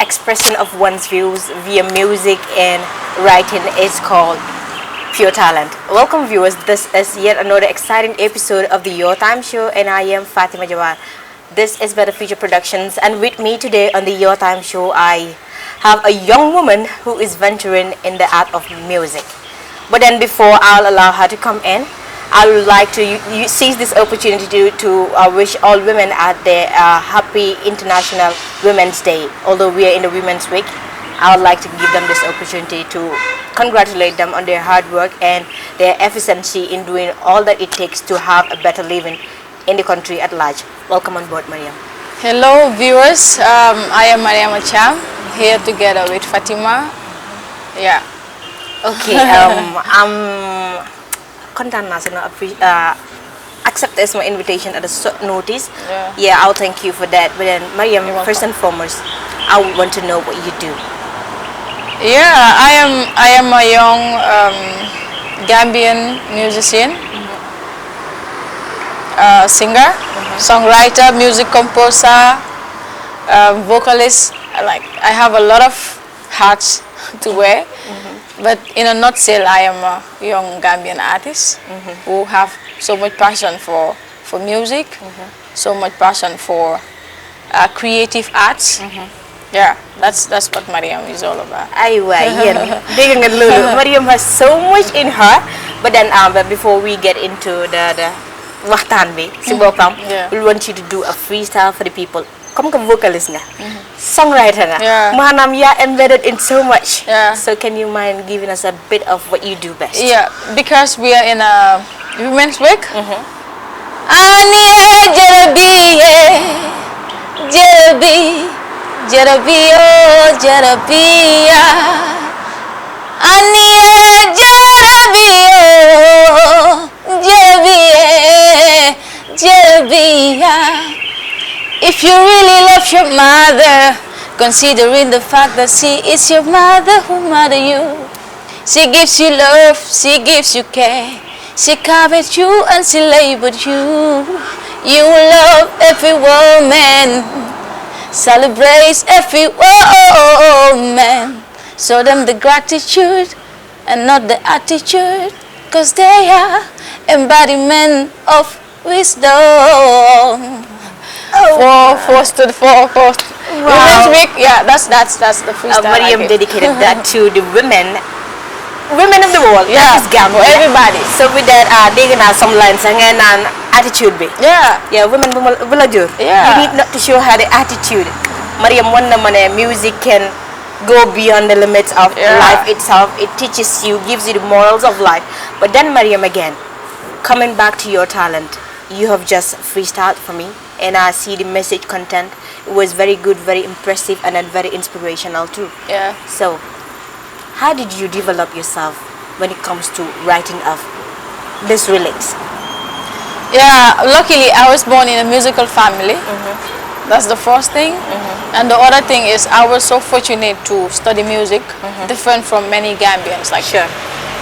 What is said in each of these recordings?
expression of one's views via music and writing is called pure talent. Welcome viewers, this is yet another exciting episode of the Your Time Show and I am Fatima Jawad. This is Better Future Productions and with me today on the Your Time Show I have a young woman who is venturing in the art of music. But then before I'll allow her to come in, I would like to seize this opportunity to wish all women out there a happy International Women's Day. Although we are in the Women's Week, I would like to give them this opportunity to congratulate them on their hard work and their efficiency in doing all that it takes to have a better living in the country at large. Welcome on board, Mariam. Hello viewers, I am Mariam Acham, here together with Fatima. Yeah. Okay, I'm content accept as my invitation at a short notice. Yeah, I'll thank you for that. But then, Mariam, first and foremost, I would want to know what you do. Yeah, I am a young Gambian musician, singer, songwriter, music composer, vocalist. I have a lot of hats to wear. But in a nutshell, I am a young Gambian artist who have so much passion for music, so much passion for creative arts. Yeah, that's what Mariam is all about. Mariam has so much in her. But then, but before we get into the waxtaan bi, we want you to do a freestyle for the people. Come ka vocalist nga, songwriter nga, manam ya embedded in so much. So can you mind giving us a bit of what you do best? Yeah, because we are in a Women's Week. Aniye jarabi oh jarabiya. Aniye jarabiya. If you really love your mother, considering the fact that she is your mother who mother you. She gives you love, she gives you care. She covered you and she labored you. You love every woman, celebrates every woman. Show them the gratitude and not the attitude, cause they are embodiment of wisdom. Women's Week, yeah, that's the freestyle. Mariam dedicated that to the women of the world. Yeah, Gambia. for everybody. So with that, they gonna have some lines and an attitude be. Yeah, women will. Yeah, you need not to show her the attitude. Mariam, one music can go beyond the limits of life itself. It teaches you, gives you the morals of life. But then, Mariam, again, coming back to your talent, you have just freestyled for me. And I see the message content. It was very good, very impressive, and then very inspirational too. Yeah. So, how did you develop yourself when it comes to writing of these lyrics? Yeah, luckily I was born in a musical family. That's the first thing. And the other thing is I was so fortunate to study music, different from many Gambians. I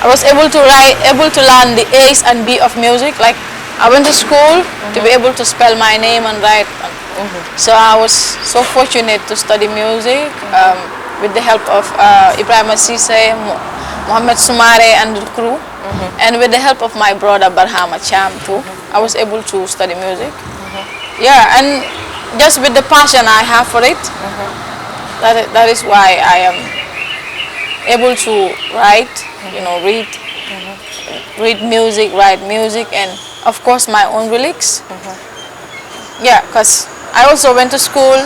was able to learn the A's and B of music. Like, I went to school to be able to spell my name and write. So I was so fortunate to study music with the help of Ibrahim Sise, Mohamed Sumare and the crew. And with the help of my brother Barham Acham too. I was able to study music. Yeah, and just with the passion I have for it, that is why I am able to write, read music, write music, and of course my own lyrics. Yeah, because I also went to school,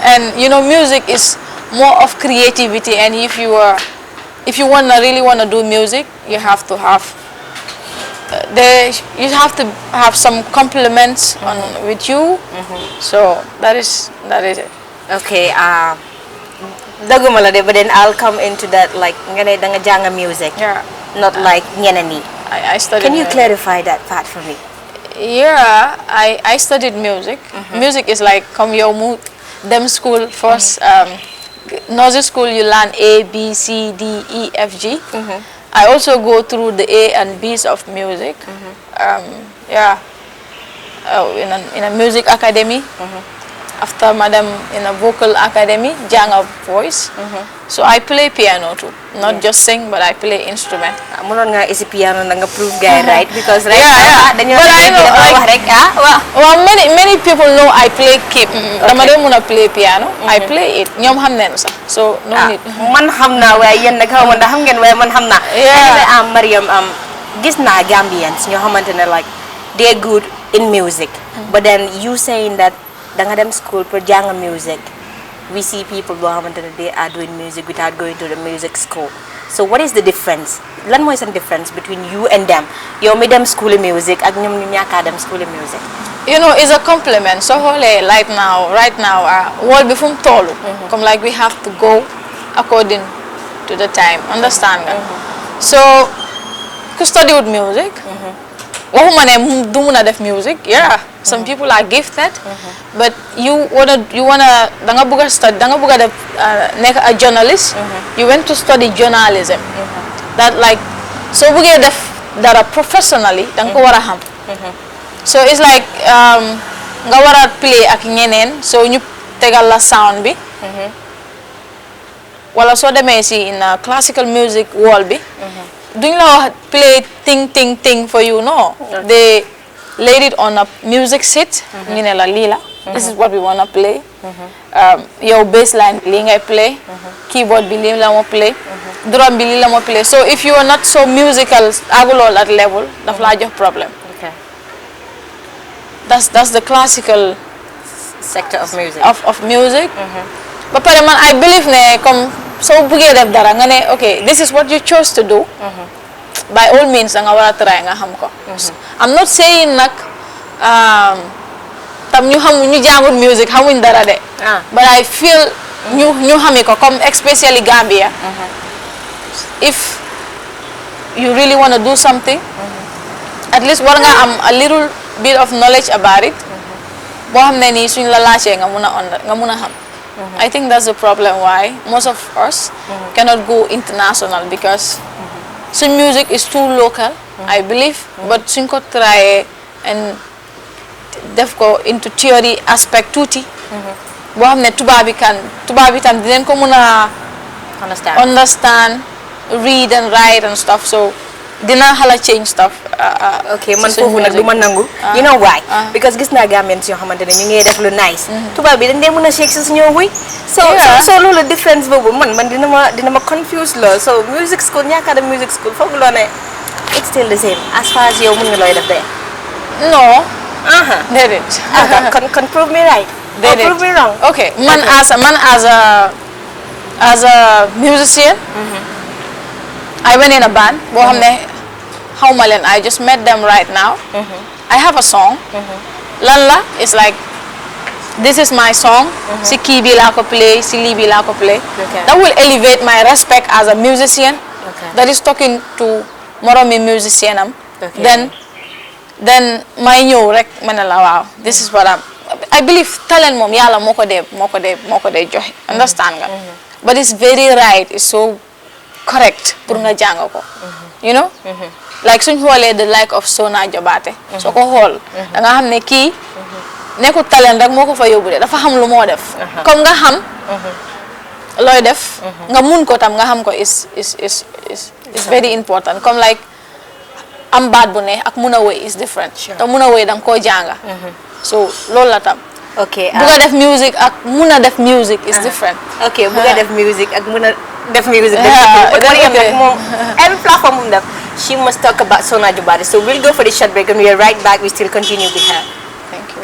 and music is more of creativity. And if you really wanna do music, you have to have some compliments with you. So that is it. Okay. But then I'll come into that like nga music. Yeah. Not like nyanani. I studied. Can you clarify that part for me? Yeah, I studied music. Music is like them school first. Nursery school you learn A, B, C, D, E, F, G. I also go through the A and B's of music. Yeah, in a music academy. after madam in a vocal academy, janga voice. So I play piano too, not just sing, but I play instrument. Munon nga isi piano na nga prove guy, right? Because right Yeah. then But I know, like, well, many people know I play dama de muna play piano. I play it. Ñom xam nañu sax. So no need. man xam naa waaye yéen nag xaw ma ndax xam ngeen waaye man xam naa. Yeah. Mariam gis naa Gambians ñoo xamante ne like they're good in music, but then you saying that da nga dem school pour jàng music. We see people who they are doing music without going to the music school. So what is the difference? Lan mooy seen difference between you and them? Yow mi dem school music ak ñoom ñu ñàkk a dem school music. You know, it's a compliment. So right now, world bi fu mu tollu. Come like we have to go according to the time. Understand nga? So ku study with music. Waxuma ne du mun a def music. Yeah, some people are gifted, but you wanna da nga bëgg a study, da nga bëgg a def nekk a journalist. You went to study journalism. That like so bëggee def dara professionally da nga ko war a xam. So it's like nga war a play ak ñeneen so ñu tegal la sound bi. Wala soo demee si in classical music world bi. Duñ la wax play ting for you, no. They laid it on a music sheet. Ñu ne la lii la. This is what we wanna play. Yow bassline bi lii ngay play. Keyboard bi lii la moo play. Drum bi lii la moo play. So if you are not so musical, aguloo that level, daf laa jox problem. Okay. That's the classical Sector of music. Of music. Ba pare man I believe ne comme soo buggee def dara nga ne okay, this is what you chose to do. By all means da nga war a try nga xam ko. I'm not saying nag tam ñu jàngut music xamuñ dara de. But I feel ñu xami ko comme especially Gambia. If you really want to do something, at least war nga am a little bit of knowledge about it. Boo xam ne nii suñ la laajee nga mun a xam. I think that's the problem why most of us cannot go international because suñ music is too local, I believe, but suñ ko try and def ko into theory aspect tuuti. Boo xam ne tubaab bi tam dinañ ko mun a understand, read and write and stuff, so dina xala change stuff. Okay, man foofu nag du ma nangu. You know why? Because gis naa Gambians yoo xamante ne ñu ngi def lu nice. Tubaab bi dañ dee mën a shake si suñu wuy. So loolu difference boobu man dina ma confuse lool. So music school ñaaka dem music school foog loo ne it's still the same as far as yow mën nga looy def de. No. Déedéet. Kon prove me right. Déedéet. Prove me wrong. Okay, man as a musician, I went in a band boo xam ne xaw ma leen, I just met them right now. I have a song. Lan la it's like this is my song. Si kii bi laa ko play, si lii bi laa ko play. That will elevate my respect as a musician. That is talking to moromi musician am. Then may ñëw rek ma ne la waaw this is what I believe talent moom yàlla moo ko dee joxe. Understand nga? But it's very right, it's so correct pour nga jàng ko. You know? Like suñ xoolee the like of Sona Jobaate. Soo ko xool da nga xam ne kii nekkul talent rek moo ko fa yóbbu de dafa xam lu moo def. Comme nga xam looy def nga mun ko tam nga xam ko is very important. Comme like am baat bu ne ak mun a wéy is different. Te mun a wéy da nga koo jànga. So loolu la tam. Okay. Buga def music ak mun a def music is different. Okay, buga def music ak mun a def music. Every platform mu def. She must talk about Sona Jobaate. So we'll go for the short break and we are right back. We still continue with her. Thank you.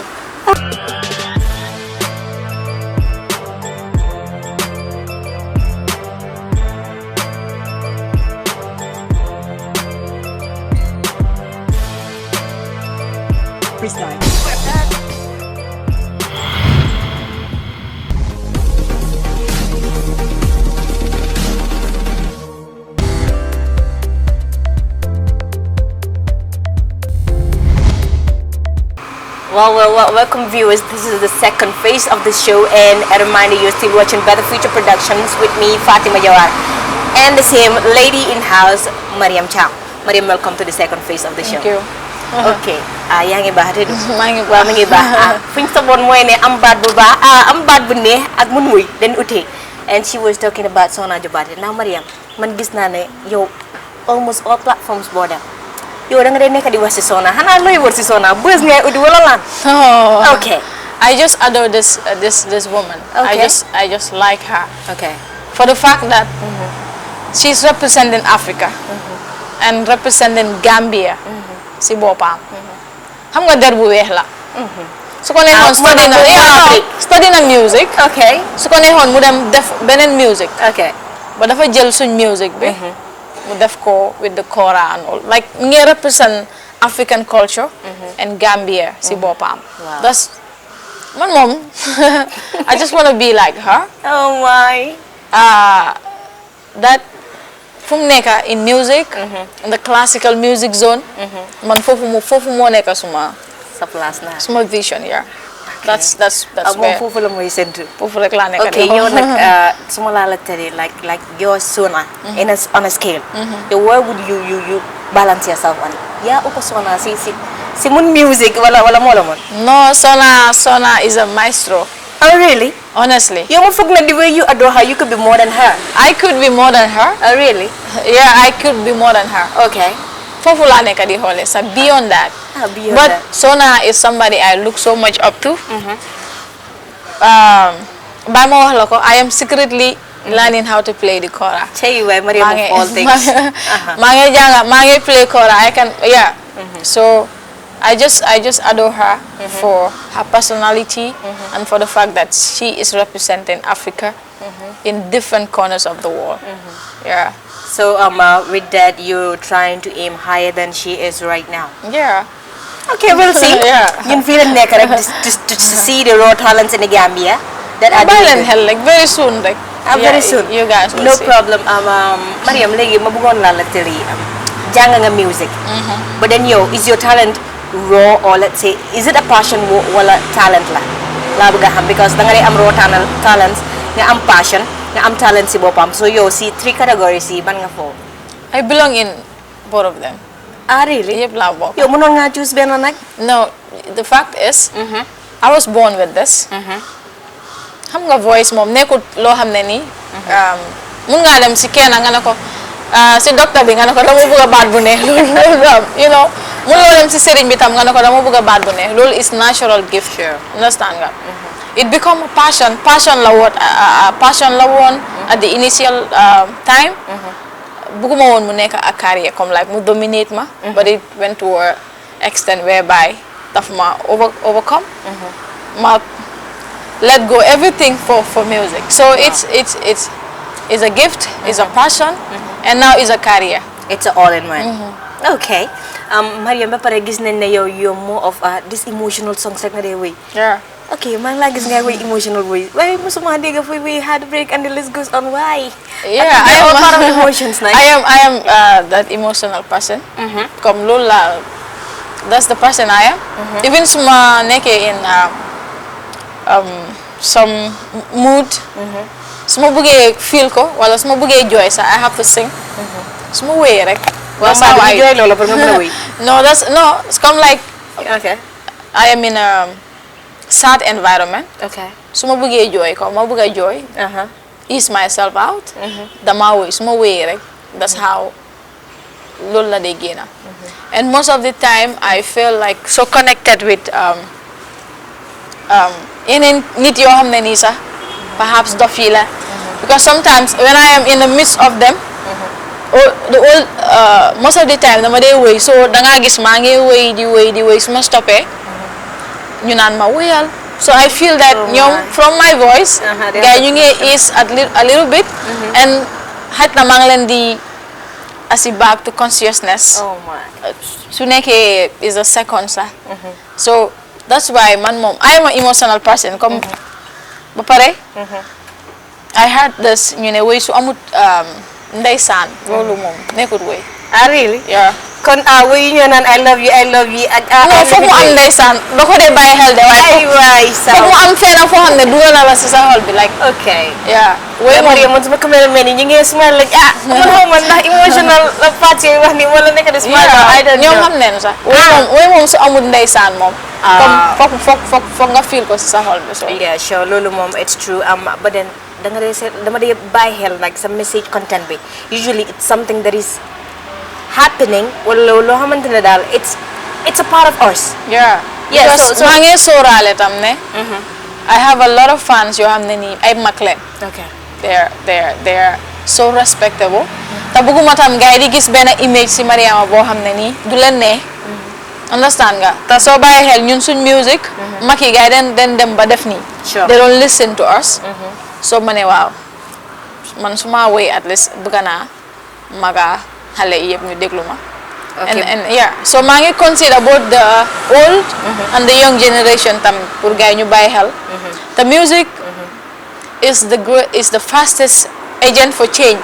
Freestyle. Well, welcome viewers. This is the second phase of the show, and a reminder, you're still watching Better Future Productions with me, Fatima Jawar, and the same lady in house, Mariam Chow. Mariam, welcome to the second phase of the show. Thank you. Okay. yaa ngi baax te du maa ngi waaw mi ngi baax fu ñu saboon mooy ne am baat bu baax am baat bu neex ak mun wuy dañ utee and she was talking about Sona Jobaate now Mariam man gis naa ne yow almost all platforms boo dem yow da nga dee nekk di wax si Sona xanaa looy wër si Sona bës ngay uddi wala lan Oh. okay I just adore this woman. Okay. I just like her okay for the fact that she's representing Africa and representing Gambia. Si boppam. Xam nga der bu weex la. Su ko neexoon study na music. okay Su ko neexoon mu dem def beneen music. okay Ba dafa jël suñ music bi. Mu def ko with the kora and all. Like mu ngi represent African culture and Gambia si boppam. Wow. That's man mom. I just want to be like her. oh my That fu mu nekk in music, in the classical music zone, man foofu moo nekk sa place na suma vision, yeah. That's moom where foofu la mooy séntu foofu rek laa nekk. okay yow nag suma laa la tëddee like your Sona on a scale yow where would you balance yourself on yaa uko Sona si mun music wala moo la mun No, Sona is a maestro, oh really honestly. yow ma foog na the way you adore her you could be more than her I could be more than her. oh really Yeah, I could be more than her. okay Foofu laa nekk di xoole sa beyond that. beyond But that Sona is somebody I look so much up to. Ba ma wax la ko, I am secretly learning how to play the kora. tey waay Mariam of all things maa ngi jàng maa ngi play kora. I can, yeah. So I just adore her for her personality and for the fact that she is representing Africa in different corners of the world. Yeah. so with that you're trying to aim higher than she is right now Yeah. okay we'll see Yeah. ñun fii lañ nekk rek to see the raw talents in the Gambia that are Bàyyi doing leen good. xel like very soon like. Very soon You guys will no see. problem Mariam léegi ma bëggoon laa la tëri jàng nga music but then yow is your talent raw or let's say is it a passion wala talent la laa bëgg a xam because da nga dee am raw talents nga am passion nga am talent si boppam so yow si 3 categories yi ban nga foofu I belong in both of them. really Yëpp laa bokk. yow mënoon ngaa choose benn nag No, the fact is, I was born with this. Xam nga voice moom nekkut loo xam ne nii. Mun ngaa dem si kenn nga ne ko si docteur bi nga ne ko dama bëgg a baat bu neex loolu you know. Mun loo dem si sëriñ bi tam nga ne ko dama bëgg a baat bu neex loolu is natural gift. Understand nga? It become a passion. Passion la woon at the initial time. Bëgguma woon mu nekk a career comme like mu dominate ma. But it went to a extent whereby daf ma overcome. Ma let go everything for music. So it's a gift, it's a passion, and now it's a career. it's a all in one okay Mariam ba pare gis nañ ne yow you're more of this emotional songs rek nga dee wéy Yeah. okay maa ngi laa gis ngay wéy emotional wéy waaye mosuma dégg fuy wéy heartbreak and the list goes on why Yeah, I am all part of emotions nag I am that emotional person. Comme loolu la, that's the person I am. Even suma nekkee in some mood. Suma bëggee feel ko wala suma bëggee joy sax I have to sing. Suma wéyee rek. That's how I jooy loola pour nga mën a wéy No, it's come like okay I am in a sad environment. okay Suma bëggee joy ko ma bëgg a joy. Ease myself out. Dama wéy suma wéyee rek. That's how loolu la dee génna. And most of the time I feel like so connected with yeneen nit yoo xam ne nii sax perhaps dof yi la. Because sometimes when I am in the midst of them most of the time dama dee wéy so dangaa gis maa ngi wéy di wéy su ma stoppé ñu naan ma wéyal. So I feel that ñoom from my voice gars ñu ngi ease a little bit and xaj na maa ngi leen di asi back to consciousness oh my su nekkee is a second sax so that's why man moom I am an emotional person comme ba pare I heard this ñu ne wéy su amut ndeysaan loolu moom nekkut wéy really yeah kon wuyu ñu naan I love you ak non foog mu am ndeysaan da ko dee bàyyi xel de ay waay foog mu am fenn foo xam ne dugal na la si sa xol bi like okay yeah way Maria man sama cameraman yi ñu ngi smile like man xaw ma ndax emotional la party wax ni wala nekk di smile I don't know ñoom xam nañu sax way moom su amul ndeysaan moom comme foog nga feel ko si sa xol bi so yeah sure loolu moom it's true but then dama dee bàyyi xel like sa message content bi usually it's something that is happening wala loo xamante ne daal it's a part of us yeah so maa ngi sóoraale tam ne I have a lot of fans yoo xam ne nii ay mag leen okay they are so respectable te bëgguma tam gars yi di gis benn image si Mariama boo xam ne nii du leen ne understand nga te soo bàyyi xel ñun suñ music mag yi gars yi den dem ba def nii they don't listen to us so ma ne waaw man su ma woy at least bëgg naa maga xale yëpp ñu déglu ma and yeah so maa ngi consider both the old and the young generation tam pour gars yi ñu bàyyi xel the music is the fastest agent for change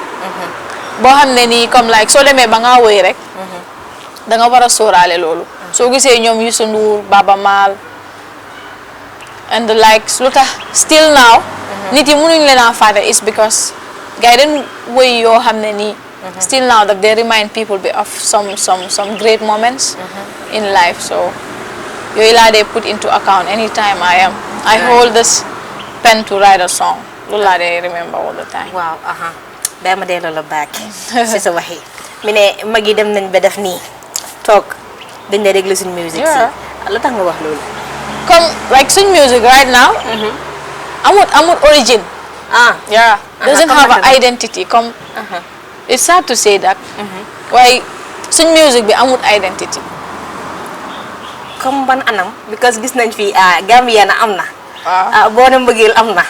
boo xam ne nii comme like soo demee ba nga woy rek da nga war a sóoraale loolu soo gisee ñoom Youssou Ndour Baba Maal and the likes lu tax still now nit yi mënuñ leen a fàtte is because gars yi den woy yoo xam ne nii still now that they remind people of some great moments in life so yooyu laa dee put into account anytime I hold this pen to write a song loolu laa dee remember all the time waaw daa ma delloo la back si sa waxi mi ne mag yi dem nañ ba def nii toog dañ dee déglu suñ music si lu tax nga wax loolu comme like suñ music right now amut origin yeah doesn't have an identity comme it's sad to say that waaye suñ music bi amut identity comme ban anam because gis nañ fi Gambia na am na boo ne mbëggeel am na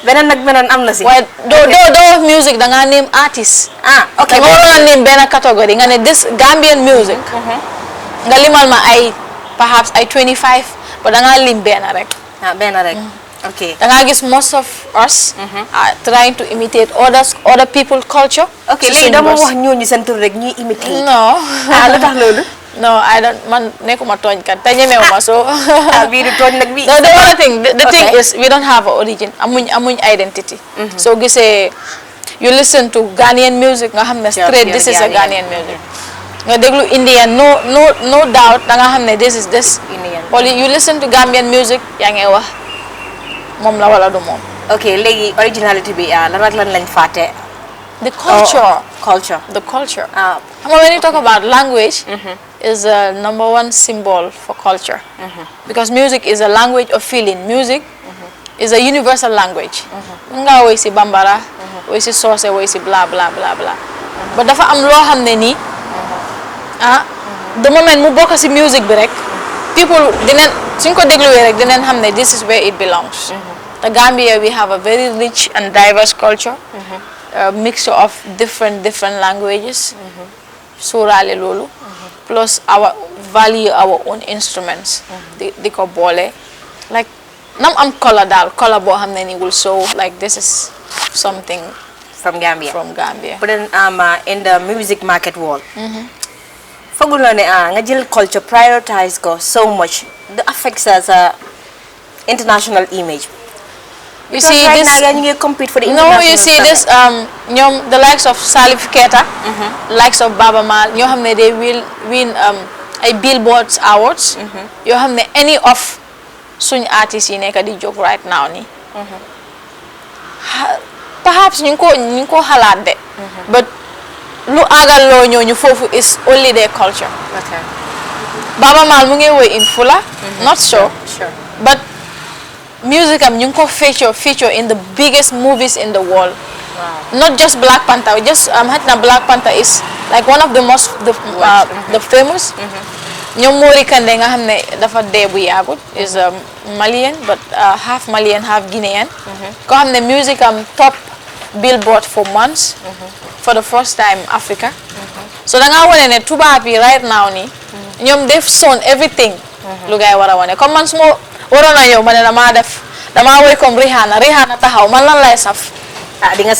beneen am na si waaye doo music da ngaa name artist okay da nga waroon a name benn catégorie nga ne this Gambian music nga limal ma ay perhaps ay 25 ba da ngaa lim benn rek okay da ngaa gis most of us are trying to imitate other people culture okay léegi dama wax ñooñu seen tur rek ñuy imitate non lu tax loolu no I don't man nekkuma tooñkat te ñemewuma so bii du tooñ nag bi the other thing the thing is we don't have an origin amuñ identity soo gisee you listen to Ghanaian music nga xam ne straight this is a Ghanaian music nga déglu Indian no doubt da nga xam ne this is this Indian or you listen to Gambian music yaa ngi wax moom la wala du moom okay léegi originality bi lan ak lan lañ fàtte the culture the culture xam nga when you talk about language is a number one symbol for culture because music is a language of feeling music is a universal language nga woy si bambara woy si soose woy si bla bla bla bla but dafa am loo xam ne nii the moment mu bokk si music bi rek people suñ ko dégluwee rek dinañ xam ne this is where it belongs the Gambia we have a very rich and diverse culture a mixture of different languages sóoraale loolu plus our value our own instruments di ko boole like nam am color daal color boo xam ne ni will show like this is something from Gambia but then in the music market world faguloo ne nga jël culture prioritize ko so much that affects us international image you see this ñu ngi compete for the international you see this ñoom the likes of Salif Keita likes of Baba Maal ñoo xam ne they will win ay Billboards awards yoo xam ne any of suñ artistes yi nekk di jóg right now nii perhaps ñu ngi ko xalaat de but lu agaloo ñooñu foofu is only their culture Baba Maal mu ngi woy in Fula not sure but music am ñu ngi ko feature in the biggest movies in the world not just Black Panther just xaj na Black Panther is like one of the most the famous ñoom Mori Kandeh nga xam ne dafa dee bu yàggut is Malian but half Malian half Guinean ko xam ne music am top Billboard for months for the first time Africa so da ngaa wane ne tubaab yi right now nii ñoom they've shown everything lu gaay war a wane comme man su ma waroon a ñëw ma ne damaa woy comme Rihanna taxaw man lan lay saf Dengan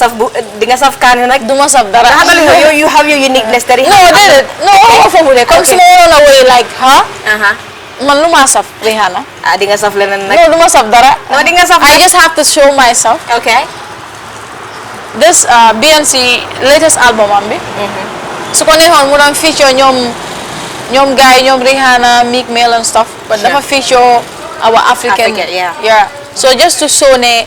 soft kan nag. Duma saf dara. You have your uniqueness dari. No, did it. No, for me. Come small on away like, huh? Man luma saf Rihanna. Dengan soft lenan nag. No, duma saf dara. No, dengan soft. I just have to show myself. Okay. This Beyonce latest album ambi. So ko neexon mu daan feature ñoom guy ñoom Rihanna, Meek Mill and stuff, but dafa feature our African. Yeah. So just to show ne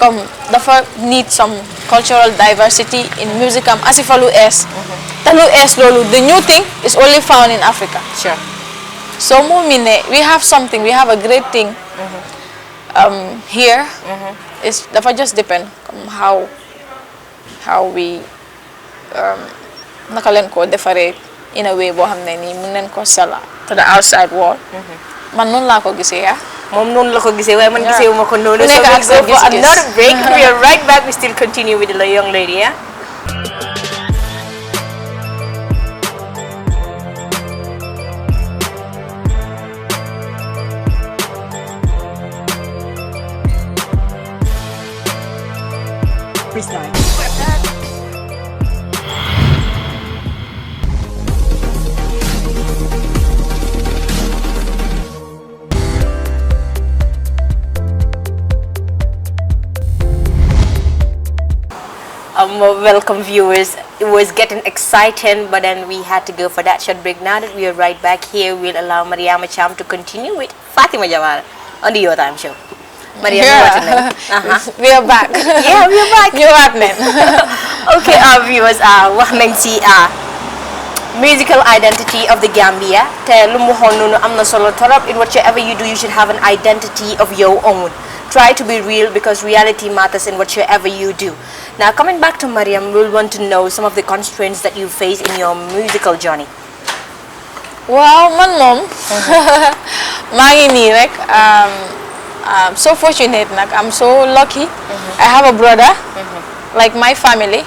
come dafa need some cultural diversity in music am asifa lu es. Ta lu es lolu the new thing is only found in Africa. Sure. So mo mine we have something, we have a great thing here. It's dafa just depend how we naka leen ko defaree in a way boo xam ne nii mun nañ ko sell to the outside world. Man noonu laa ko gisee moom noonu la ko gisee waaye man gisee wu ma ko noonu. Nekk ak sa gis-gis. Another break. We are right back. We still continue with the young lady, yeah? Welcome viewers. It was getting exciting, but then we had to go for that short break. Now that we are right back here, we'll allow Mariama Cham to continue with Fatima Jawara on the Your Time Show. Mariama, we are back. Yeah, we are back. You're back then. Okay, viewers, wax nañ ci musical identity of the Gambia. Te lu mu xool noonu am na solo torop. In whatever you do, you should have an identity of your own. Try to be real because reality matters in whatever you do. Now, coming back to Mariam, we'll want to know some of the constraints that you face in your musical journey. Well, man mom, maa ngi nii rek. I'm so fortunate nag. I'm so lucky. I have a brother, like my family.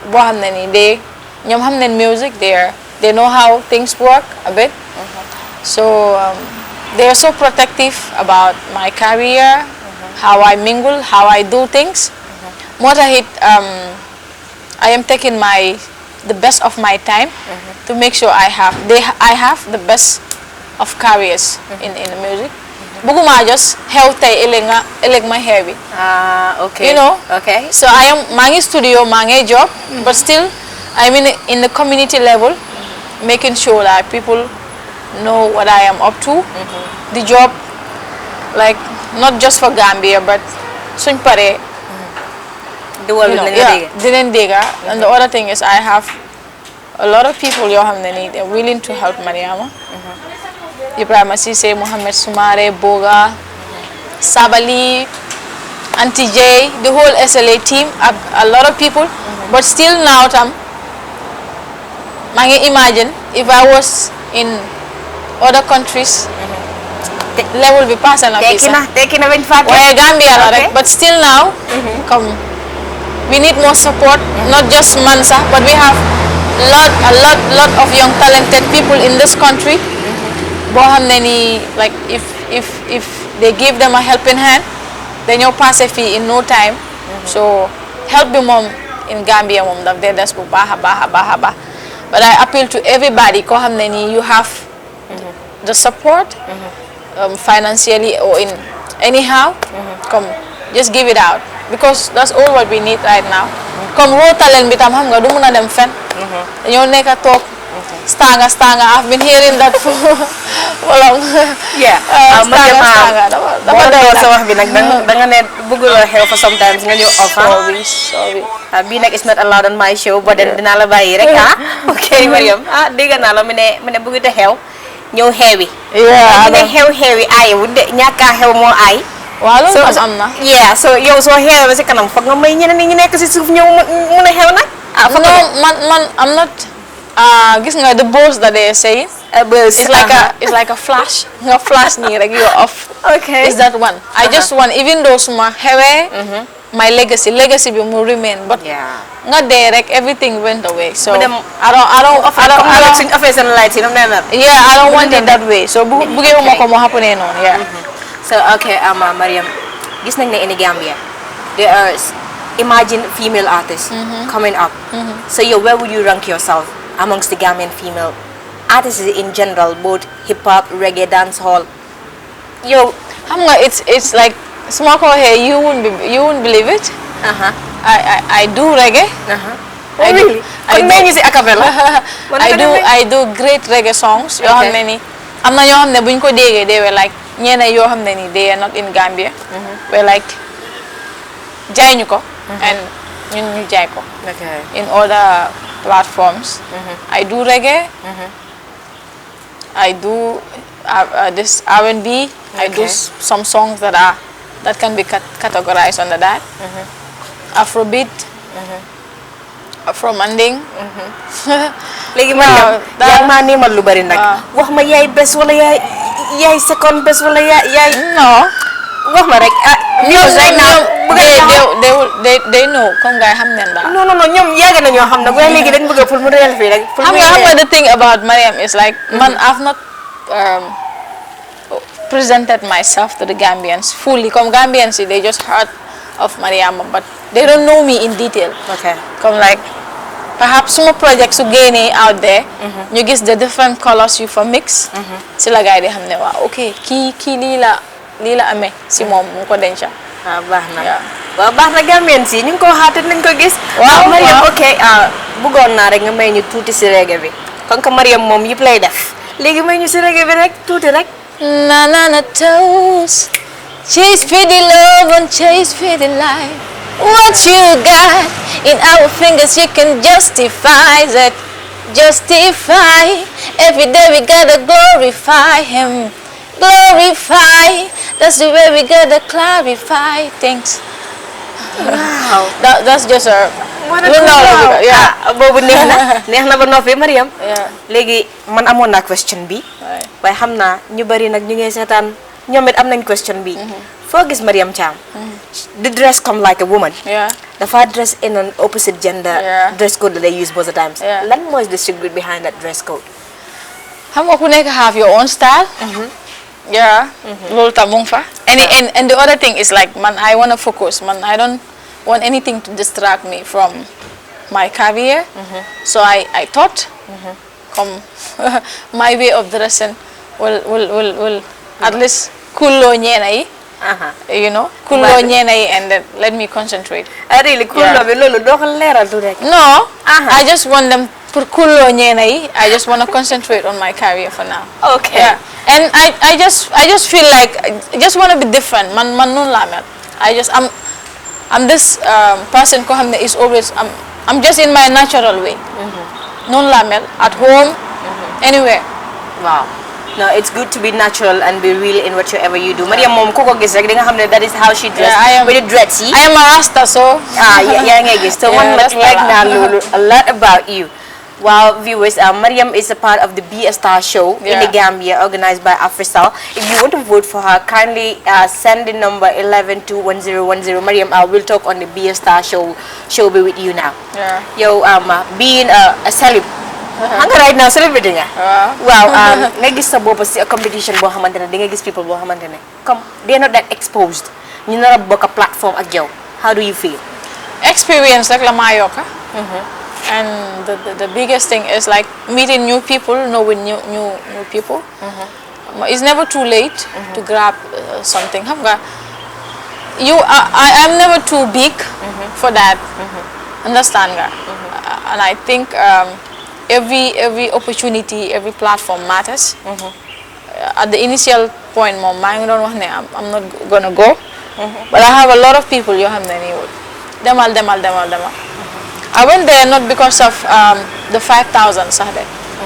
Boo xam ne nii ñoom xam nañ music. They know how things work a bit. So they are so protective about my career, how I mingle, how I do things. Moo tax it I am taking the best of my time to make sure I have the best of careers in the music. Bëgguma just xew tey ëllëg ma xewi. Okay. You know? Okay. So maa ngi studio, maa ngi job, but still I'm in the community level, making sure that people know what I am up to. The job, like not just for Gambia, but suñ paree dinañ dégga. And the other thing is I have a lot of people yoo xam ne nii they're willing to help Mariama. Ibrahima Cissé, Mohamed Soumaré, Boga, Sabali, Auntie J, the whole SLA team, a lot of people. But still now maa ngi imagine if I was in other countries, level bi passé na fii sax. Tekki na bañ fàtte. waaye Gambia la rek, but still now comme we need more support, not just man sax, but we have a lot of young talented people in this country. Boo xam ne nii like if they give them a helping hand, dañoo passé fii in no time. So help bi moom in Gambia moom daf dee des bu baax a baax. But I appeal to everybody koo xam ne nii you have the support, financially or in anyhow, come just give it out because that's all what we need right now. Comme raw talent bi tam xam nga du mun a dem fen. Dañoo nekk a toog stanga. I've been hearing that for long. Yeah. Stanga. Dafa doon sa wax bi nag danga ne bëgguloo xew for sometimes nga ñëw offer. Sorry. Bii nag is not allowed on my show, but then dinaa la bàyyi rek ok Mariam dégg naa la mu ne bëggut a xew ñëw xewi. Yeah. mu ne xewi aayewut de ñàkk a xew moo aay. waaw loolu am na. Yeah, so yow soo xewee ba si kanam foog nga may ñeneen ñi nekk si suuf ñëw mun a xew nag. No, man I'm not. Gis nga the buzz that they are saying. Buzz. It's like a flash. Nga flash nii rek you're off. Okay. Is that one? I just want even though suma xewee. My legacy bi will remain, but nga dee rek everything went away. So I don't want it that way. So buggee uma ko mo happening noonu. Yeah. So okay, Mariam, gis nañ ne in Gambia there are imagine female artists coming up. So where would you rank yourself amongst the Gambian female artists in general, both hip hop, reggae, dancehall? It's like small here. You wouldn't believe it. I do reggae. Oh, really? I do great reggae songs. Yoo xam ne ni am na yoo xam ne buñ ko déggee they were like ñeena yoo xam ne ni they are not in Gambia. We're like jaay ñu ko. And ñun ñu jaay ko. In other platforms. I do reggae. I do this R&B. I do some songs that can be categorized under that. Afrobeat. Afro Manding. Léegi Mariam yaa ma neemal lu bari nag wax ma yaay bés wala yaay second bés wala yaay non wax ma rek they know comme gars xam nañ daal non ñoom yàgg na ñoo xam nag waaye léegi dañ bëgg pour mu réel fii rek xam nga the thing about Mariam is like man I've not presented myself to the Gambians fully comme Gambians they just heard of Mariam but they don't know me in detail. Come like perhaps some projects su génnee out there. You gis the different colors you for mix. Si la gars yi di xam ne waaw ok kii lii la amee si moom mu ko denca. Baax na waaw baax na Gambien si ñu ngi ko xaate nañ ko gis. waaw Mariam ok bëggoon naa rek nga may ñu tuuti si reggae bi kon que Mariam moom yëpp lay def léegi may ñu si reggae bi rek tuuti rek. na toes chase for the love and chase for the life. What you got in our fingers you can justify that. Justify. Every day we gotta glorify him. Glorify. That's the way we gotta clarify things. Wow. That's just a boobu neex na ba noppi Mariam. Léegi man amoon naa question bi waaye xam naa ñu bari nag ñu ngi seetaan ñoom it am nañ question bi foo gis Mariam Cham the dress come like a woman dafa dress in an opposite gender dress code that they use most of the times lan mooy the secret behind that dress code xam nga ku nekk have your own style loolu tam mu ngi fa and the other thing is like man I want to focus man I don't want anything to distract me from my career so I thought come my way of dressing will at least cool ñeena yi you know cool ñeena yi and then let me concentrate really cool bi loolu doo ko leeral tu rek no I just want them pour cool ñeena yi I just want to concentrate on my career for now and I just feel like I just want to be different man noonu laa mel I'm this person ko xam ne is always I'm just in my natural way noonu laa mel at home anywhere wow no it's good to be natural and be real in whatever you do Mariam moom ku ko gis rek di nga xam ne that is how she dress with the dreads yi I am a rasta so yaa ngay gis so man nag like naa loolu a lot about you wow viewers Mariam is a part of the Be a Star show in the Gambia organized by Afrisal. If you want to vote for her kindly send the number 11-21010 Mariam will talk on the Be a Star show be with you now yow being a celeb xam nga right now celebrity nga waaw nga gis sa bopp si competition boo xamante ne di nga gis people boo xamante ne comme they are not that exposed ñu nar a bokk platform ak yow how do you feel experience rek la maa yokka and the biggest thing is like meeting new people knowing new people it's never too late to grab something xam nga I'm never too big for that understand nga and I think every opportunity every platform matters at the initial point moom maa ngi doon wax ne I'm not gonna go but I have a lot of people yoo xam ne nii demal I went there not because of the 5,000 sax de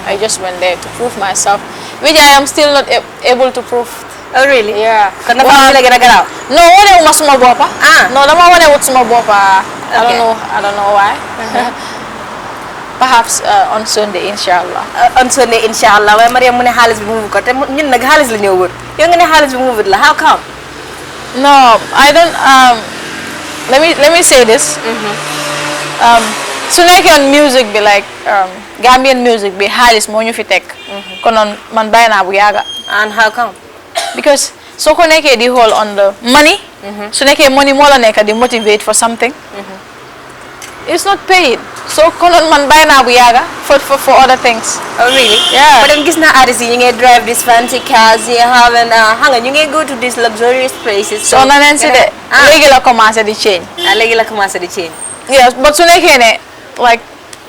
I just went there to prove myself which I am still not able to prove oh really kon dafa am la gën a garaaw no wane wu ma suma boppa no dama wane wut suma boppa I don't know why perhaps on Sunday inshallah waaye Mariam mu ne xaalis bi mu wut ko te ñun nag xaalis la ñëw wër yow nga ne xaalis bi mu wut la how come no I don't let me say this su nekkee music bi like Gambian music bi xaalis moo ñu fi teg konoon man bàyyi naa bu yàgga and how come because soo ko nekkee di hold on the money su nekkee money moo la nekk di motivate for something It's not paid. So konon man bay na bu yaga for other things. Oh really? Yeah. But then gis na artists yi ñu ngi drive these fancy cars, you have and hanga ñu ngi go to these luxurious places. So na len ci de légui la commencé di change. Léegi la commencé di change. Yes, but su nekkee ne like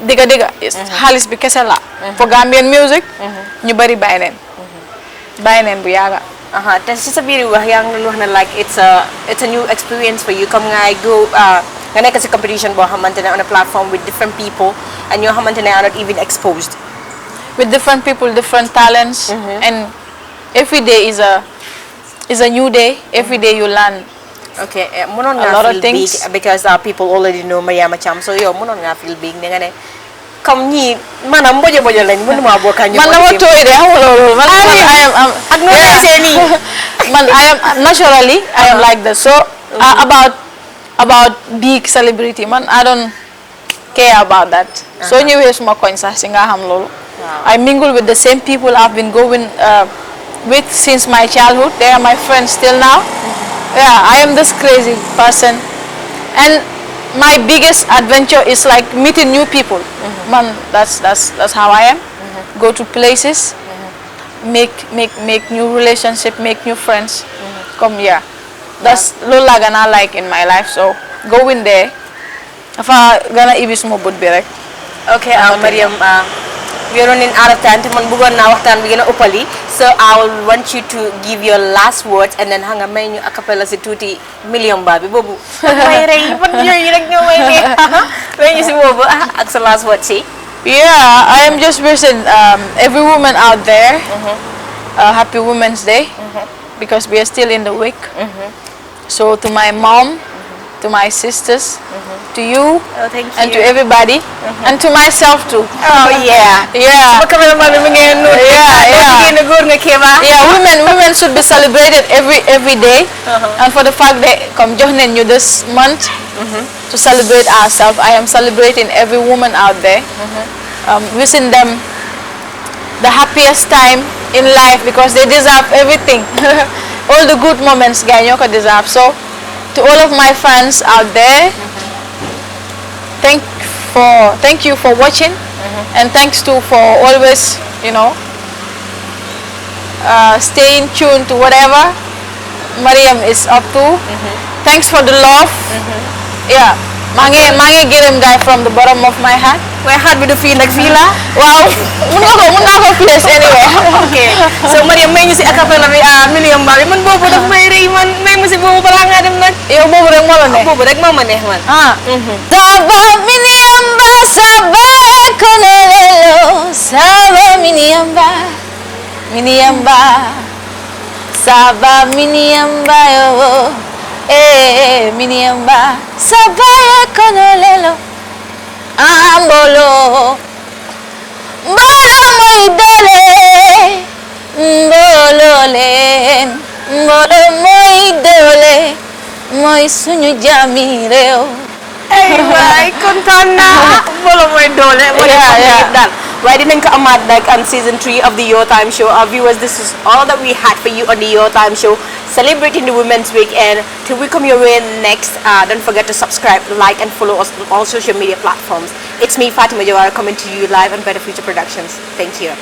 diga is xaalis bi kese la for Gambian music ñu bari bàyyi neen bu yaaga. Te si sa biir wax yaa ngi wax na like it's a new experience for you comme ngay go nga nekk si competition boo xamante ne on a platform with different people and ñoo xamante ne are not even exposed. With different people, different talents, and every day is a new day. Every day you learn. Okay, mënoon A nga lot of feel big things. because people already know Mariama Cham, so yow mënoon nga feel big ne nga ne comme ñii maanaam mbojo lañ mënuma bokk ak ñoom. Man dama tooy de xam nga loolu. Man I am ak noo gisee nii. man I am naturally I am like that. So about big celebrity man I don't care about that. So ñëwee suma koñ sax si nga xam loolu. I mingle with the same people I've been going with since my childhood. They are my friends still now. Yeah, I am this crazy person, and my biggest adventure is like meeting new people. Man, that's how I am. Go to places, make new relationship, make new friends. Come here. That's lola gonna like in my life. So going there, if I gonna ibis mo bud be right. Okay, Mariam, we are running out of time. Man bëggoon naa waxtaan bi gën a ëppali. So I will want you to give your last words and then hanga may ñu a cappella si tuuti million ba bi boobu. May rey man yooyu rek ñoo may ne. May ñu si boobu ak sa last words si. Yeah, I am just wishing every woman out there happy Women's Day because we are still in the week. So to my mom, to my sisters, to you, thank you. and to everybody, and to myself too. Oh yeah. Yeah. Yeah, women should be celebrated every day. And for the fact that come join you this month to celebrate ourselves, I am celebrating every woman out there, wishing them the happiest time in life because they deserve everything. All the good moments Ganyoko deserve. So to all of my fans out there, thank you for watching, and thanks to for always staying tuned to whatever Mariam is up to. Thanks for the love. Yeah, mange gërëm guy from the bottom of my heart. Waaye xaat bi du fii nag fii la. Waaw mun naa ko place anyway. Okay, so Mariam may ñu si a cappella bi million ba bi man boobu daf may rëy man may mu si boobu balaa ngaa dem nag. Yow boobu rek moo la neex. Boobu rek moo ma neex man. Saba miniamba saba konolelo saba miniamba saba miniamba yo miniamba saba konolelo ambolo mbolo moidole mbolo moidole moy suñu jamireo. Ay waay kontaan naa bolo mooy doole moo def daal waaye dinañ ko amaat like on season 3 of the Your Time Show. Our viewers, this is all that we had for you on the Your Time Show celebrating the Women's Week, and till we come your way next, don't forget to subscribe, like and follow us on all social media platforms. It's me, Fatima Jawara, coming to you live on Better Future Productions. Thank you.